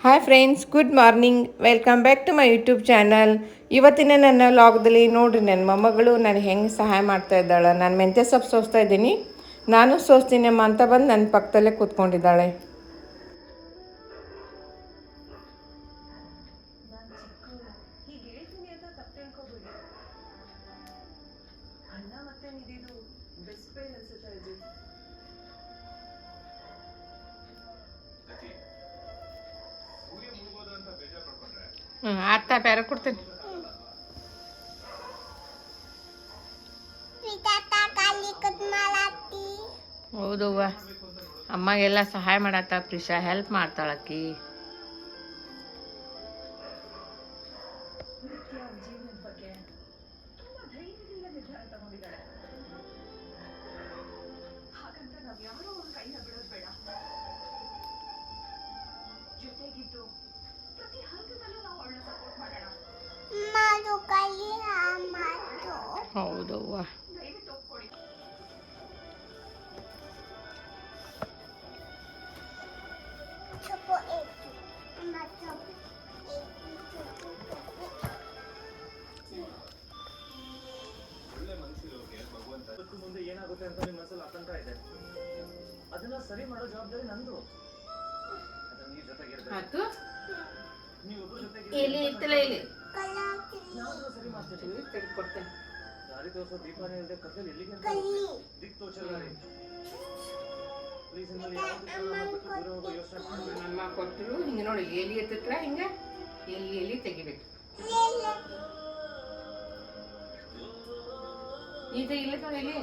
Hi friends, good morning. Welcome back to my YouTube channel. ಇವತ್ತಿನ ನನ್ನ ವ್ಲಾಗ್ದಲ್ಲಿ ನೋಡಿರಿ ನನ್ನ ಮೊಮ್ಮಗಳು ನನಗೆ ಹೆಂಗೆ ಸಹಾಯ ಮಾಡ್ತಾ ಇದ್ದಾಳೆ. ನಾನು ಮೆಂತ್ಯ ಸೊಪ್ಪು ಸೋಸ್ತಾ ಇದ್ದೀನಿ. ನಾನು ಸೋಸ್ತೀನಮ್ಮ ಅಂತ ಬಂದು ನನ್ನ ಪಕ್ಕದಲ್ಲೇ ಕೂತ್ಕೊಂಡಿದ್ದಾಳೆ. ಆತ ಬೇರೆ ಕೊಡ್ತೀನಿ. ಹೌದವ್ವ, ಅಮ್ಮಗೆಲ್ಲ ಸಹಾಯ ಮಾಡತ್ತ. ಪ್ರಿಷಾ ಹೆಲ್ಪ್ ಮಾಡ್ತಾಳಕ್ಕಿ. ಹೌದವ್ವ. ಮುಂದೆ ಏನಾಗುತ್ತೆ ಅಂತ ನಿಮ್ಮ ಮನಸ್ಸಲ್ಲಿ ಆತಂಕ ಇದೆ. ಅದನ್ನ ಸರಿ ಮಾಡೋ ಜವಾಬ್ದಾರಿ ನಂದು. ಅದನ್ನ ನೀವ್ ಜೊತೆಗೆ ಇರ್ಬೇಕು. ನೀವು ಒಬ್ಬರು ಜೊತೆಗೆ ಇಲ್ಲಿ ಇತ್ತಲ್ಲ, ಇಲ್ಲಿ ಯಾವ್ದು ಸರಿ ಮಾಡ್ತೀವಿ. ತೆಗೆದುಕೊಡ್ತೇನೆ. ದಾರಿ ತೋರಿಸೋ ದೀಪಾನೇ ಇಲ್ಲದೆ ಕತ್ತಲು ಎಲ್ಲಿಗೆ ಅಂತ ದಿಕ್ ತೋಚಲಾರಿ. ಪ್ಲೀಸ್ ನಿಮ್ಮಲ್ಲಿ ಯಾವ್ದು ದೂರ ಹೋಗೋ ಯೋಚನೆ ಮಾಡಬೇಡಿ. ಅಮ್ಮ ಕೊಟ್ಟರು ಹಿಂಗೆ ನೋಡಿ, ಎಲ್ಲಿ ಎತ್ತತ್ರ ಹಿಂಗೆ ಎಲ್ಲಿ ತೆಗಿಬೇಕು. ಇದು ಇಲ್ಲ ನೋಡಿ, ಇಲ್ಲಿ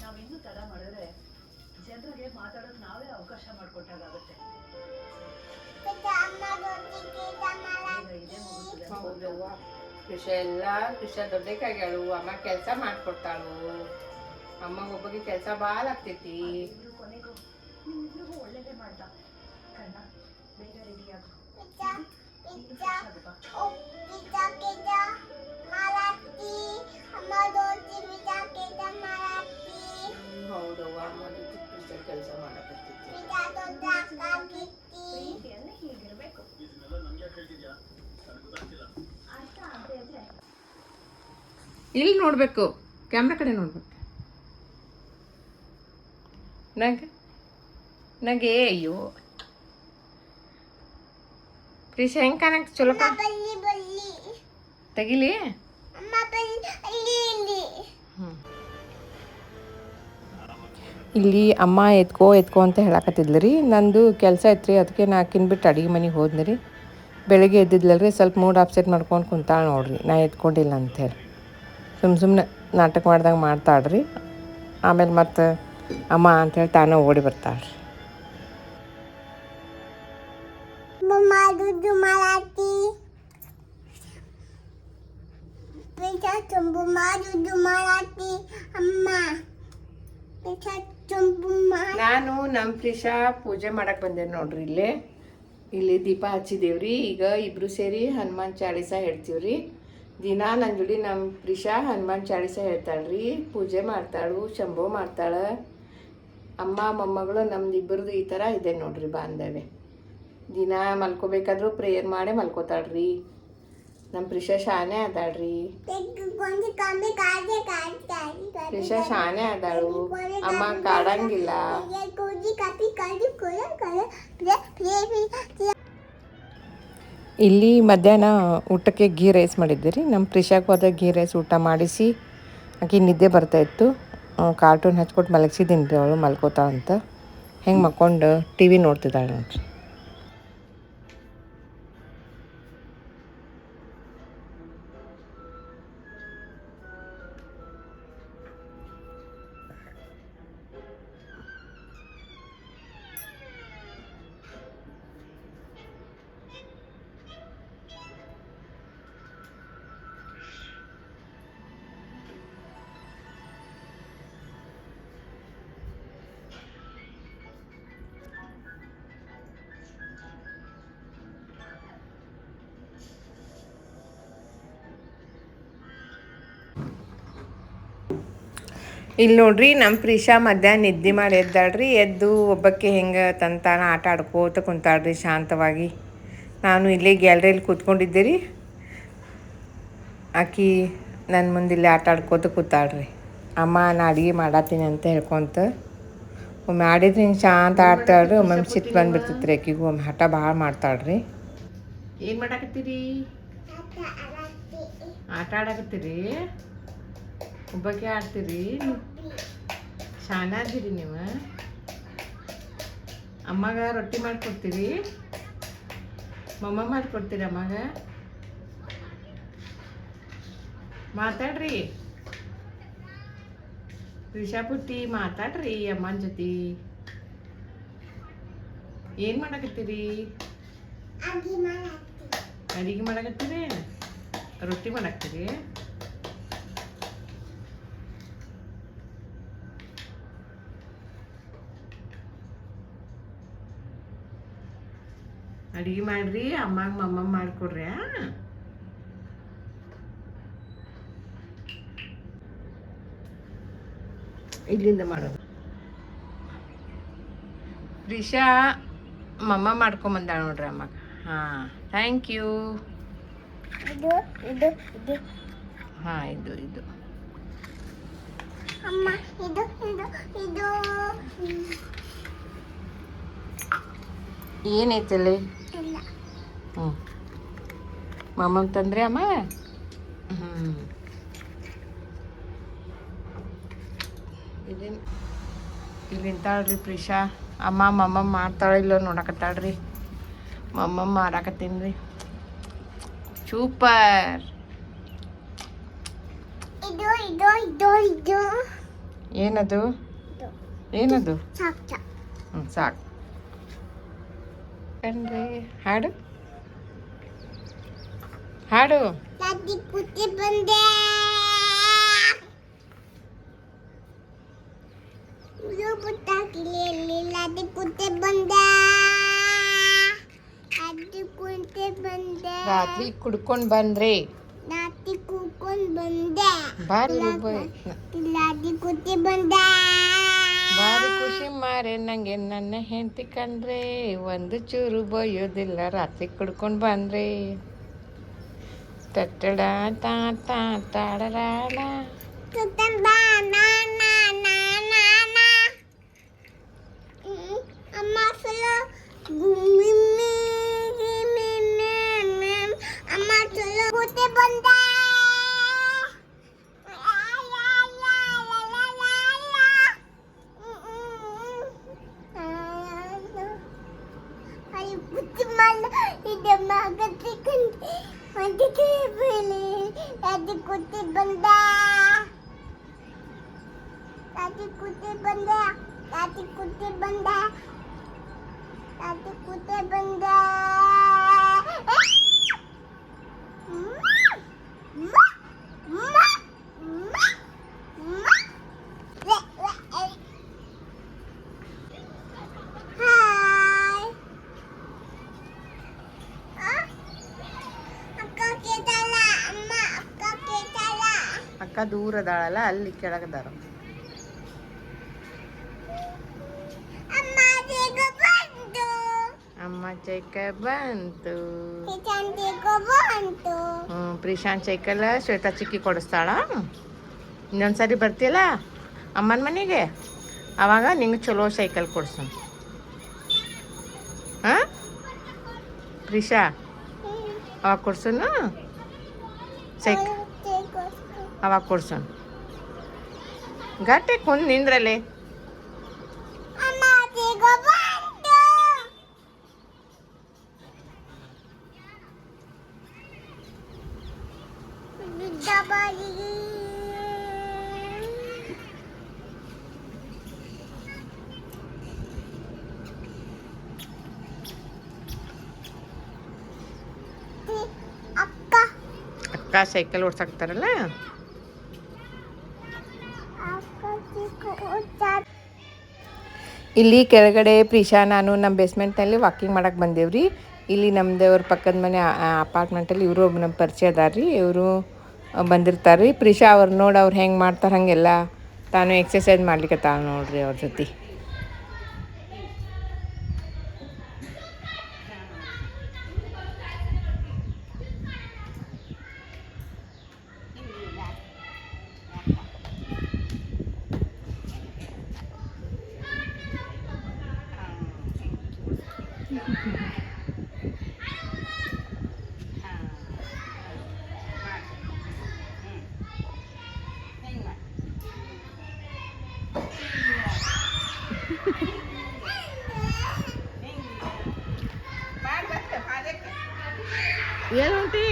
ನಾವಿನ್ನೂ ತಡ ಮಾಡಿದ್ರೆ ಜನರಿಗೆ ಮಾತಾಡೋಕೆ ನಾವೇ ಅವಕಾಶ ಮಾಡಿಕೊಟ್ಟಾಗುತ್ತೆ. ಹೌದವ್ವ. ಕೃಷ ದೊಡ್ಡಕ್ಕಾಗ್ಯಾಳು. ಅಮ್ಮ ಕೆಲಸ ಮಾಡ್ಕೊಡ್ತಾಳು. ಅಮ್ಮಗೊಬ್ಬಗೆ ಕೆಲಸ ಭಾಳ ಆಗ್ತೈತಿ. ಕೊನೆಗೂ ನಿಮ್ಮಿಬ್ರಿಗೂ ಒಳ್ಳೇದೇ ಮಾಡ್ದ. ಕಣ್ಣ, ಬೇಗ ರೆಡಿ ಆಗು. ಹೌದವ್ವ, ಅಮ್ಮ ಕೃಷ ಕೆಲಸ ಮಾಡಕತ್ತೈತಿ. ಪ್ರೀತಿಯನ್ನು ಹೀಗಿರ್ಬೇಕು. ಅರ್ಥ ಆಗದೆ ಇದ್ರೆ ಇಲ್ಲಿ ನೋಡ್ಬೇಕು, ಕ್ಯಾಮ್ರಾ ಕಡೆ ನೋಡ್ಬೇಕು. ನಗೆ ಅಯ್ಯೋ ಪ್ರೀಶ ಹೆಂಗೆ ಕಾಣಕ್ ಚಲೋ ತೆಗಿಲಿ. ಇಲ್ಲಿ ಅಮ್ಮ ಎತ್ಕೋ ಅಂತ ಹೇಳಕತ್ತಿದ್ಲು ರೀ. ನಂದು ಕೆಲಸ ಐತ್ರಿ, ಅದಕ್ಕೆ ನಾ ಬಿಟ್ಟು ಅಡುಗೆ ಮನೆಗೆ ಹೋದ್ನಿ ರೀ. ಬೆಳಗ್ಗೆ ಎದ್ದಿದ್ಲಲ್ರಿ, ಸ್ವಲ್ಪ ಮೂಡ್ ಅಪ್ಸೆಟ್ ಮಾಡ್ಕೊಂಡು ಕುಂತಾಳೆ ನೋಡ್ರಿ, ನಾ ಎತ್ಕೊಂಡಿಲ್ಲ ಅಂಥೇಳಿ. ಸುಮ್ಮನೆ ನಾಟಕ ಮಾಡ್ದಂಗೆ ಮಾಡ್ತಾಳ್ರಿ. ಆಮೇಲೆ ಮತ್ತು ಅಮ್ಮ ಅಂಥೇಳಿ ತಾನೇ ಓಡಿ ಬರ್ತಾಳ್ರಿ. ನಾನು ನಮ್ಮ ಪ್ರಿಷಾ ಪೂಜೆ ಮಾಡಕ್ಕೆ ಬಂದೇನೆ ನೋಡ್ರಿ. ಇಲ್ಲಿ ದೀಪ ಹಚ್ಚಿದೇವ್ರಿ. ಈಗ ಇಬ್ಬರು ಸೇರಿ ಹನುಮಾನ್ ಚಾಳೀಸ ಹೇಳ್ತೀವ್ರಿ. ದಿನ ನನ್ನ ಜೋಡಿ ನಮ್ಮ ಪ್ರಿಷಾ ಹನುಮಾನ್ ಚಾಳೀಸ ಹೇಳ್ತಾಳ್ರಿ. ಪೂಜೆ ಮಾಡ್ತಾಳು, ಶಂಭು ಮಾಡ್ತಾಳೆ. ಅಮ್ಮ ಮೊಮ್ಮಗಳು ನಮ್ದು ಇಬ್ಬರದು ಈ ಥರ ಇದೆ ನೋಡ್ರಿ ಬಾಂಧವ್ಯ. ದಿನ ಮಲ್ಕೋಬೇಕಾದ್ರೂ ಪ್ರೇಯರ್ ಮಾಡೇ ಮಲ್ಕೋತಾಳ್ರಿ. ನಮ್ಮ ಪ್ರಿಷಾ ಶಾನೆ ಅದಾಳ್ರಿ. ಪ್ರಿಷಾ ಶಾನೆ ಅದಾಳು. ಅಮ್ಮ ಕಾಡಂಗಿಲ್ಲ. ಇಲ್ಲಿ ಮಧ್ಯಾಹ್ನ ಊಟಕ್ಕೆ ಗೀ ರೈಸ್ ಮಾಡಿದ್ದೆ ರೀ. ನಮ್ಮ ಪ್ರಿಷಾಕ್ಕೆ ಹೋದ ಗೀ ರೈಸ್ ಊಟ ಮಾಡಿಸಿ ಆಕೆ ನಿದ್ದೆ ಬರ್ತಾಯಿತ್ತು. ಕಾರ್ಟೂನ್ ಹಚ್ಕೊಟ್ಟು ಮಲಗಿಸಿದ್ದೀನಿ ರೀ. ಅವಳು ಮಲ್ಕೋತಾ ಅಂತ ಹೆಂಗೆ ಮಕ್ಕೊಂಡು ಟಿ ವಿ ನೋಡ್ತಿದ್ದಾಳೆ ನೋಡ್ರಿ. ಇಲ್ಲಿ ನೋಡ್ರಿ ನಮ್ಮ ಪ್ರೀಶಾ ಮಧ್ಯಾಹ್ನ ನಿದ್ದೆ ಮಾಡಿ ಎದ್ದಾಳ್ರಿ. ಎದ್ದು ಒಬ್ಬಕ್ಕೆ ಹೆಂಗೆ ತಂತಾನ ಆಟ ಆಡ್ಕೋತ ಕುಂತಾಳ್ರಿ ಶಾಂತವಾಗಿ. ನಾನು ಇಲ್ಲೇ ಗ್ಯಾಲ್ರಿಯಲ್ಲಿ ಕೂತ್ಕೊಂಡಿದ್ದೆ ರೀ. ಆಕಿ ನನ್ನ ಮುಂದೆ ಇಲ್ಲೇ ಆಟ ಆಡ್ಕೋತ ಕೂತಾಳ್ರಿ. ಅಮ್ಮ ನಾ ಅಡುಗೆ ಮಾಡತ್ತೀನಿ ಅಂತ ಹೇಳ್ಕೊಂತ. ಒಮ್ಮೆ ಆಡಿದ್ರೆ ಹಿಂಗೆ ಶಾಂತ ಆಡ್ತಾಳ್ರಿ, ಒಮ್ಮೆ ಸಿಟ್ಟು ಬಂದುಬಿಡ್ತೈತೆ ರೀ ಆಕಿಗೂ. ಒಮ್ಮೆ ಹಠ ಭಾಳ ಮಾಡ್ತಾಳ್ರಿ. ಏನು ಮಾಡಾಕತ್ತೀರಿ? ಆಟ ಆಡಕತ್ತೀರಿ? ಒಬ್ಬಕ್ಕೆ ಆಡ್ತೀರಿ? ಶಾನ ಅದೀರಿ ನೀವು? ಅಮ್ಮಗೆ ರೊಟ್ಟಿ ಮಾಡಿಕೊಡ್ತೀರಿ? ಮಮ್ಮ ಮಾಡಿಕೊಡ್ತೀರಿ ಅಮ್ಮಗೆ? ಮಾತಾಡ್ರಿ ಪ್ರೀಶಾ ಪುಟ್ಟಿ, ಮಾತಾಡ್ರಿ ಅಮ್ಮನ ಜೊತೆ. ಏನು ಮಾಡಕತ್ತೀರಿ? ಅಡಿಗೆ ಮಾಡಕತ್ತೀರಿ? ರೊಟ್ಟಿ ಮಾಡಾಕ್ತೀರಿ? ಅಡಿಗೆ ಮಾಡ್ರಿ, ಅಮ್ಮಗೆ ಮಮ್ಮ ಮಾಡಿಕೊಡ್ರಿ. ಇಲ್ಲಿಂದ ಮಾಡೋದು. ಪ್ರೀಶಾ ಮಮ್ಮ ಮಾಡ್ಕೊಂಬಂದಾಳ ನೋಡ್ರಿ ಅಮ್ಮಗೆ. ಹಾಂ, ಥ್ಯಾಂಕ್ ಯು. ಹಾಂ, ಇದು ಅಮ್ಮ, ಇದು ಏನೈತಲ್ಲಿ? ಹ್ಞೂ, ಮಮ್ಮ ತಂದ್ರೆ ಅಮ್ಮ. ಹ್ಞೂ, ಇಲ್ಲಿ ನಿಂತಾಳ್ರಿ ಪ್ರೀಶಾ. ಅಮ್ಮ ಮಮ್ಮ ಮಾಡ್ತಾಳಿಲ್ಲೋ ನೋಡಕತ್ತಾಳ್ರಿ. ಮಮ್ಮ ಮಾಡಾಕತ್ತೀನಿ ರೀ. ಸೂಪರ್. ಇದು ಏನದು? ಏನದು? ಹ್ಞೂ, ಸಾಕು ಕಣ್ರಿ. ಹಾಡು ಹಾಡು. ಬಂದೆ ರಾತ್ರಿ ಕುಡ್ಕೊಂಡು ಬಂದ್ರಿ? ನಾಟಿ ಕೂಕೊಂಡ್ ಬಂದೆ. ಬಾರಿ ಬಂದೆ. ಭಾರಿ ಖುಷಿ ಮಾರೆ ನಂಗೆ ನನ್ನ ಹೆಂಡತಿ ಕಂಡ್ರೆ. ಒಂದು ಚೂರು ಬೈಯೋದಿಲ್ಲ, ರಾತ್ರಿ ಕುಡ್ಕೊಂಡು ಬಂದ್ರೆ. ತಟ್ಟಡ ತಾಡರಾಡ. ಅಮ್ಮ ಚಲೋ ಅಮ್ಮ ಚಲೋ ಕೂತೆ ಬಂದ. ಅಕ್ಕ ದೂರ ಅದಾಳಲ್ಲ, ಅಲ್ಲಿ ಕೆಳಗದಾರ. ಅಮ್ಮ ಚೈಕ ಬಂತು. ಪ್ರೀಶಾನ್ ಸೈಕಲ್ ಶ್ವೇತಾ ಚಿಕ್ಕಿ ಕೊಡಿಸ್ತಾಳ. ಇನ್ನೊಂದ್ಸರಿ ಬರ್ತಿಯಲ್ಲ ಅಮ್ಮನ ಮನೆಗೆ, ಅವಾಗ ನಿಂಗೆ ಚಲೋ ಸೈಕಲ್ ಕೊಡ್ಸೋಣ. ಹಾಂ ಪ್ರೀಶಾ, ಅವಾಗ ಕೊಡ್ಸೋನು ಸೈಕಲ್, ಅವಾಗ ಕೊಡ್ಸೋಣ. ಗಟ್ಟೆ ಕುಂದು ನಿಂದ್ರಲ್ಲಿ. ಅಕ್ಕ ಸೈಕಲ್ ಓಡ್ಸಾಕ್ತಾರಲ್ಲ. ಇಲ್ಲಿ ಕೆಳಗಡೆ ಪ್ರೀಶಾ ನಾನು ನಮ್ಮ ಬೇಸ್ಮೆಂಟ್ನಲ್ಲಿ ವಾಕಿಂಗ್ ಮಾಡಕ್ಕೆ ಬಂದೇವ್ರಿ. ಇಲ್ಲಿ ನಮ್ಮದೇವ್ರ ಪಕ್ಕದ ಮನೆ ಅಪಾರ್ಟ್ಮೆಂಟಲ್ಲಿ ಇವರು ನಮ್ಮ ಪರಿಚಯ ಅದಾರ ರೀ. ಇವರು ಬಂದಿರ್ತಾರೆ ರೀ. ಪ್ರೀಶಾ ಅವ್ರು ನೋಡಿ ಅವ್ರು ಹೆಂಗೆ ಮಾಡ್ತಾರೆ ಹಾಗೆಲ್ಲ ತಾನು ಎಕ್ಸಸೈಸ್ ಮಾಡ್ಲಿಕ್ಕೆ ತಾನು ನೋಡ್ರಿ ಅವ್ರ ಜೊತೆ. ಏನು ಹೊಂಟಿ?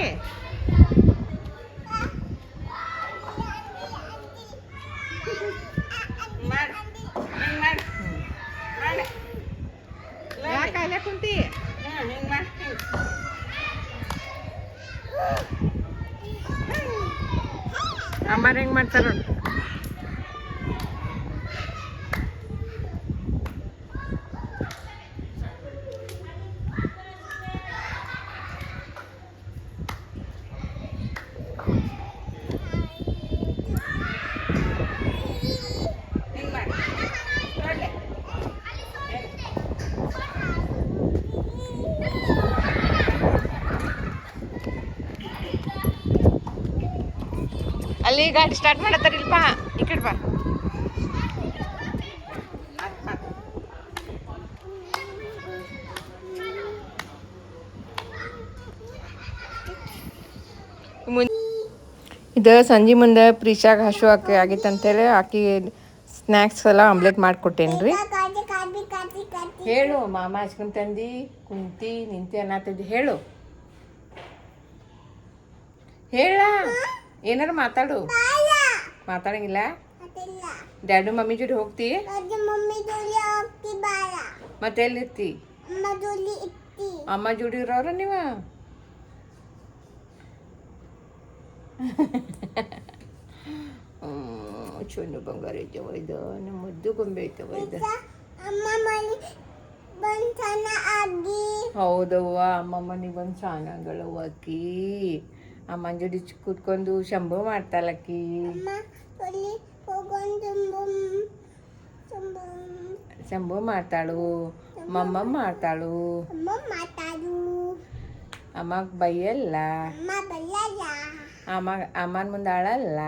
ಯಾಕೆ ಅಲ್ಲೇ ಕುಂತಿ? ಅಮ್ಮಾರು ಹೆಂಗೆ ಮಾಡ್ತಾರ ನೋಡಿ. ಅಲ್ಲಿ ಗಾಡಿ ಸ್ಟಾರ್ಟ್ ಮಾಡತ್ತಾರಿಲ್ಪ, ಈ ಕಡೆ ಬಾ. ಇದು ಸಂಜೆ ಮುಂದೆ ಪ್ರೀಶಾಗ ಹಸು ಆಗಿತ್ತಂತೇಳಿ ಆಕಿ ಸ್ನ್ಯಾಕ್ಸ್ ಎಲ್ಲ ಆಮ್ಲೆಟ್ ಮಾಡಿಕೊಟ್ಟೇನಿ ರೀ. ಹೇಳು ಮಾಮ ಐಸ್ ಕ್ರೀಮ್ ತಂದು ಕುಂತಿ ನಿಂತಿ ಅನ್ನತ್ತಿದ್ದಿ. ಹೇಳು ಹೇಳ, ಏನಾರು ಮಾತಾಡು. ಮಾತಾಡಂಗಿಲ್ಲ? ಡ್ಯಾಡು ಮಮ್ಮಿ ಜೋಡಿ ಹೋಗ್ತಿ? ಮತ್ತೆ ಎಲ್ಲಿರ್ತಿ? ಅಮ್ಮ ಜೋಡಿ ಇರೋರ ನೀವ? ಚೊನ್ನು ಬಂಗಾರ ಐತವ ಇದು, ನಮ್ಮ ಮುದ್ದು ಗೊಂಬೆ ಐತವ ಇದು. ಹೌದವ್ವ, ಅಮ್ಮ ಮನೆಗೆ ಬಂದು ಚೆನ್ನಾಗಳವ್ವ ಅಕ್ಕಿ. ಅಮ್ಮನ ಜೋಡಿ ಕೂತ್ಕೊಂಡು ಶಂಭು ಮಾಡ್ತಾಳಕ್ಕಿ. ಶಂಭು ಮಾಡ್ತಾಳು, ಮಮ್ಮ ಮಾಡ್ತಾಳು. ಅಮ್ಮಗ್ ಬೈಯಲ್ಲ, ಅಮ್ಮನ ಮುಂದೆ ಆಳಲ್ಲ.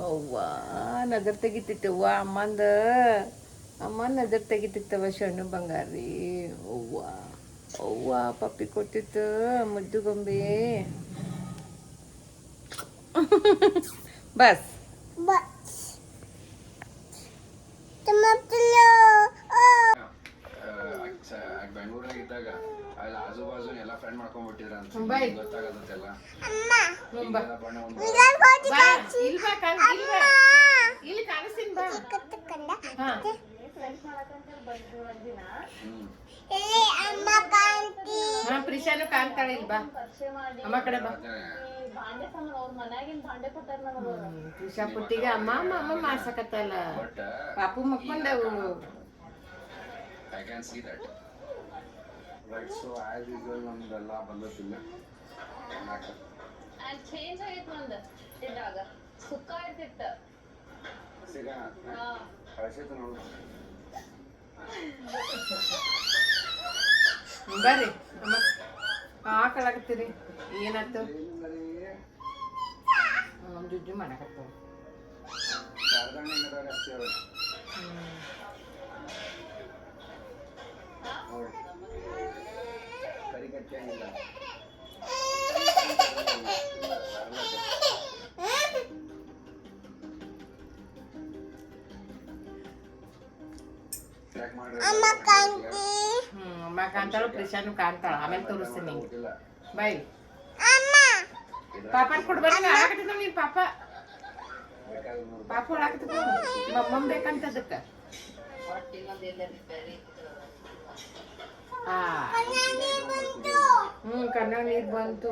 ಅವ್ವ ನಗರ್ ತೆಗಿತಿತ್ತವ್ವ ಅಮ್ಮನ ನಜರ್ ತೆಗಿತಿತ್ತವ ಶಣ್ಣು ಬಂಗಾರಿ. ಅವ್ವ ಅವ್ವ ಪಪ್ಪಿ ಕೊಟ್ಟಿತ್ತು ಮುದ್ದು ಗೊಂಬೆ. ಬಸ್ ಬೆಂಗಳೂರಾಗ ಇದ್ದಾಗ ಅಲ್ಲಿ ಆಜು ಬಾಜು ಎಲ್ಲ ಫ್ರೆಂಡ್ ಮಾಡ್ಕೊಂಡ್ಬಿಟ್ಟಿದ್ರ ಅಂತ ಗೊತ್ತಾಗತ್ತಲ್ಲ. ಪ್ರಿಶಾನು ಕಾಣ್ತಾಳೆ. ಇಲ್ಲಿ ಬಾ ಅಮ್ಮ ಕಡೆ ಬಾ. ಪ್ರಿಶಾ ಪುಟ್ಟಿಗೆ ಅಮ್ಮ ಅಮ್ಮ ಮಾಡ್ಸಕತ್ತಲ್ಲ. ಪಾಪು ಮಕ್ಕೊಂಡವು. I can see that. Right, so as usual ನಮ್ದೆಲ್ಲ ಬಂದಿಲ್ಲ. And change ಆಗೈತೆ ನಂದು ಇದ್ದಾಗ ಸುಕ್ಕ ಇರ್ತಿತ್ತು. ಸಿಗ ಕಳಿಸಿತ್ತು ನೋಡು. ಬರ್ರಿ ಅಮ್ಮ ಹಾಕಲಾಗತ್ತೀರಿ. ಏನಾಯ್ತು? ಜುಜ್ಜು ಮಾಡಕತ್ತವ. ಶಾರದಾಣ್ಣಿಂಗದವ್ರು ಅಷ್ಟೇ ಅವರು. ಕರಿ ಕಟ್ಟಂಗಿಲ್ಲ. ಅಮ್ಮ ಕಾಣ್ತಾಳು, ಪ್ರಿಶಾನು ಕಾಣ್ತಾಳ. ಆಮೇಲೆ ತೋರಿಸ್ತೀನಿ ನಿಂಗೆ. ಬೈ ಪಾಪನ್ ಕೊಡ್ಬಾರ. ಆಡಕತ್ತಿದ್ದ ನೀನ್ ಪಾಪ ಹೊಳಾಕತ್ತಿದ್ದ. ಮಮ್ಮಮ್ ಬೇಕಂತ ಅದಕ್ಕೆ. ಕಣ್ಣಾಗ ನೀರು ಬಂತು.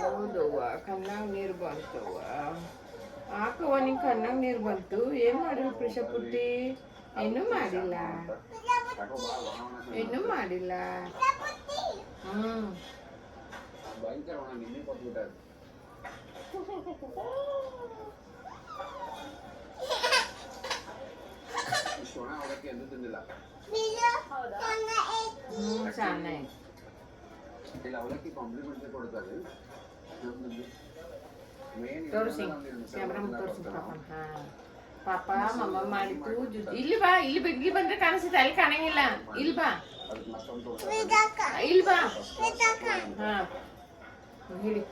ಹೌದವ್ವ, ಕಣ್ಣಾಗ ನೀರು ಬಂತವ್ವ. ಹಾಕವ್ವ, ನಿಂಗೆ ಕಣ್ಣಾಗ ನೀರು ಬಂತು. ಏನು ಮಾಡಿರಿ ಪ್ರಿಶಾ ಪುಟ್ಟಿ? ಇನ್ನೂ ಮಾಡಿಲ್ಲ ಇನ್ನೂ ಮಾಡಿಲ್ಲ. ಹ್ಞೂ ಭಯಂಕರ ಒಣ ನಿನ್ನೆ ಕೊಟ್ಬಿಟ್ಟ. ಇಷ್ಟು ಒಣ ಅವಲಕ್ಕಿ ಎಂದೂ ತಿಂದಿಲ್ಲ. ಹೌದಾ? ಚೆನ್ನಾಗಿ ಇಲ್ಲ ಅವಲಕ್ಕಿ ಕಾಂಪ್ಲಿಮೆಂಟ್ರಿ ಕೊಡ್ತಾರೆ. ಮೇನ್ ತೋರಿಸಿ ಕ್ಯಾಮ್ರಾ ತೋರಿಸಿ ಪಾಪ. ಹಾಂ ಪಾಪ ಮಮ್ಮ ಮಾಡಿತ್ತು ಇಲ್ಲಿ ಬಾ, ಇಲ್ಲಿ ಬಂದ್ರೆ ಕಾಣಿಸುತ್ತೆ, ಅಲ್ಲಿ ಕಾಣಂಗಿಲ್ಲ. ಇಲ್ಲಿ ಬಾ, ಅದಕ್ಕೆ ಮತ್ತೊಂದು ಇಲ್ಲಿ ಬಾ. ಹಾಂ ಹಿಡಿ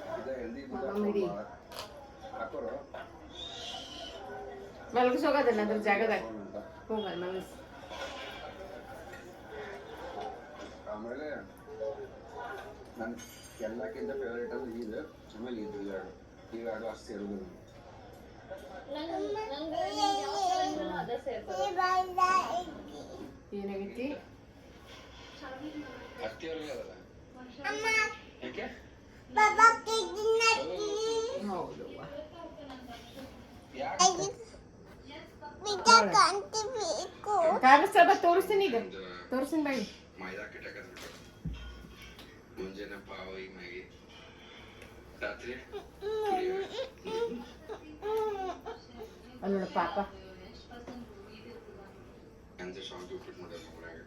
ಮಮ್ಮ ಹಿಡಿ. ಹಾಕೋರು ಮಲಗಿಸೋಗೋದನ್ನ ಅದ್ರ ಜಾಗದಾಗ ಹೋಗಲ್ಲ ಮಲಗಿಸ್. ಆಮೇಲೆ ನನ್ನ ಎಲ್ಲಕ್ಕಿಂತ ಫೇವ್ರೇಟ್ ಅಂದ್ರೆ ಇದು. ಆಮೇಲೆ ಇದು ಎರಡು ಅಷ್ಟು ಸೇರೋದು. ನಂಗೆ ಯಾವ ಕಡೆಯಿಂದಲೂ ಅದೇ ಸೇರ್ತದೆ. ಏನಾಗೈತಿ? ಅಷ್ಟಿಯವ್ರಿಗೆ ಅದಲ್ಲ ಯಾಕೆ ಹೌದು ಯಾಕೆ ಕಾಣಿಸ್ತಾ ಬಾ, ತೋರಿಸ್ತೀನಿ ಈಗ, ತೋರಿಸ್ತೀನಿ ಬಾಯಿ. ಮೈದಾ ಕಿಟಕದ್ಬಿಟ್ಟು ಮುಂಜಾನೆ ಪಾವಿ ಮ್ಯಾಗಿ ರಾತ್ರಿ ಅಲ್ಲಿ ನೋಡು ಪಾಪ. ಅಂತ ಸಾಂಗ್ ಉಪ್ಪಿಟ್ಟು ಮಾಡೋದು ಮನ್ಯಾಗ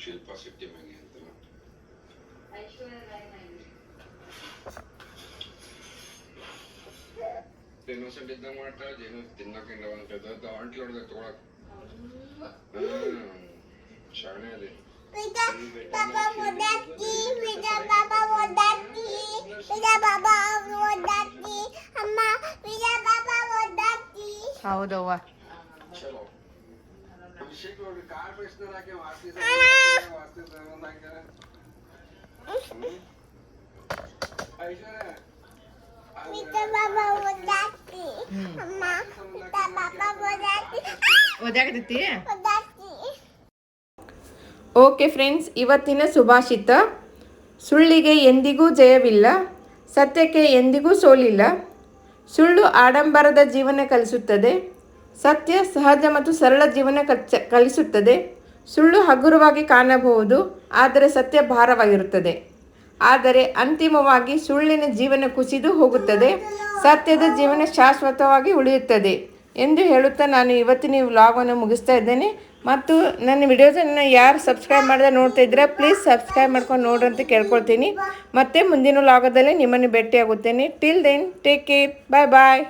ಶಿಲ್ಪ ಸಿಟ್ಟಿ ಮ್ಯಾಗಿ ಅಂತ ಇನ್ನೋಸೆಂಟ್ ಇದ್ದಂಗ ಮಾಡ್ತಾಳೆ. ಜೇನು ತಿನ್ನಕಿಂದ ಒಂದು ಅಂಟ್ಲು ಹೊಡೆದ ತಗೊಳಕ್ ಶಾಣೆ ಅದೇ. ಹೌದವ್ವ. ಚಲೋ ಅಭಿಷೇಕ್ ಅವ್ರಿಗೆ ಕಾರ್ ಬೇಯಿಸ್ತಾರ ಹಾಕಿ ವಾಸ್ತಿ ಒಂದು ಹಾಕ್ಯಾರ. ಐಶ್ವರ್ಯ ಓದಾಗತೈತಿ. ಓಕೆ ಫ್ರೆಂಡ್ಸ್, ಇವತ್ತಿನ ಸುಭಾಷಿತ: ಸುಳ್ಳಿಗೆ ಎಂದಿಗೂ ಜಯವಿಲ್ಲ, ಸತ್ಯಕ್ಕೆ ಎಂದಿಗೂ ಸೋಲಿಲ್ಲ. ಸುಳ್ಳು ಆಡಂಬರದ ಜೀವನ ಕಲಿಸುತ್ತದೆ, ಸತ್ಯ ಸಹಜ ಮತ್ತು ಸರಳ ಜೀವನ ಕಲಿಸುತ್ತದೆ. ಸುಳ್ಳು ಹಗುರವಾಗಿ ಕಾಣಬಹುದು, ಆದರೆ ಸತ್ಯ ಭಾರವಾಗಿರುತ್ತದೆ. ಆದರೆ ಅಂತಿಮವಾಗಿ ಸುಳ್ಳಿನ ಜೀವನ ಕುಸಿದು ಹೋಗುತ್ತದೆ, ಸತ್ಯದ ಜೀವನ ಶಾಶ್ವತವಾಗಿ ಉಳಿಯುತ್ತದೆ ಎಂದು ಹೇಳುತ್ತಾ ನಾನು ಇವತ್ತಿನ ವ್ಲಾಗನ್ನು ಮುಗಿಸ್ತಾ ಇದ್ದೇನೆ. ಮತ್ತು ನನ್ನ ವಿಡಿಯೋಸನ್ನು ಯಾರು ಸಬ್ಸ್ಕ್ರೈಬ್ ಮಾಡದೆ ನೋಡ್ತಾ ಇದ್ದೀರಾ ಪ್ಲೀಸ್ ಸಬ್ಸ್ಕ್ರೈಬ್ ಮಾಡ್ಕೊಂಡು ನೋಡ್ರಿ ಅಂತ ಕೇಳ್ಕೊಳ್ತೀನಿ. ಮತ್ತೆ ಮುಂದಿನ ವ್ಲಾಗದಲ್ಲಿ ನಿಮ್ಮನ್ನು ಭೇಟಿಯಾಗುತ್ತೇನೆ. ಟಿಲ್ ದೆನ್ ಟೇಕ್ ಕೇರ್, ಬಾಯ್ ಬಾಯ್.